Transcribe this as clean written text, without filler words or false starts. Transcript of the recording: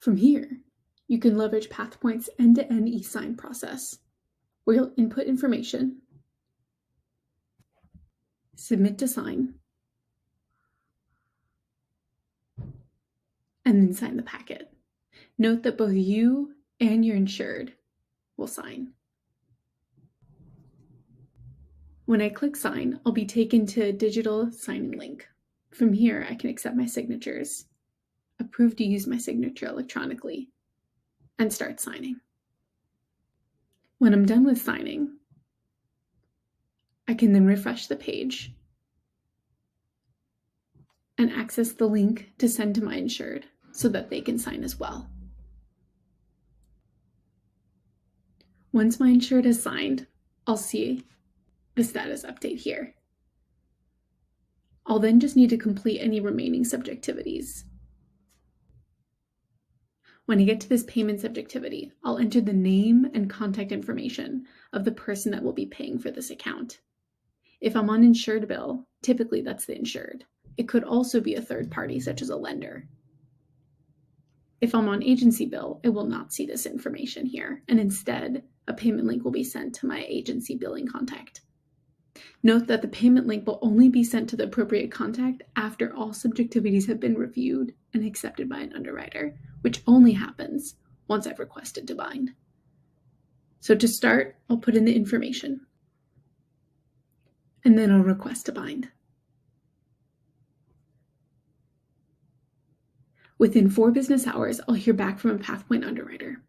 From here, you can leverage Pathpoint's end-to-end e-sign process, where you'll input information, submit to sign, and then sign the packet. Note that both you and your insured will sign. When I click sign, I'll be taken to a digital signing link. From here, I can accept my signatures, approve to use my signature electronically, and start signing. When I'm done with signing, I can then refresh the page and access the link to send to my insured so that they can sign as well. Once my insured has signed, I'll see the status update here. I'll then just need to complete any remaining subjectivities. When I get to this payment subjectivity, I'll enter the name and contact information of the person that will be paying for this account. If I'm on insured bill, typically that's the insured. It could also be a third party, such as a lender. If I'm on agency bill, it will not see this information here, and instead, a payment link will be sent to my agency billing contact. Note that the payment link will only be sent to the appropriate contact after all subjectivities have been reviewed and accepted by an underwriter, which only happens once I've requested to bind. So to start, I'll put in the information, and then I'll request to bind. Within 4 business hours, I'll hear back from a Pathpoint underwriter.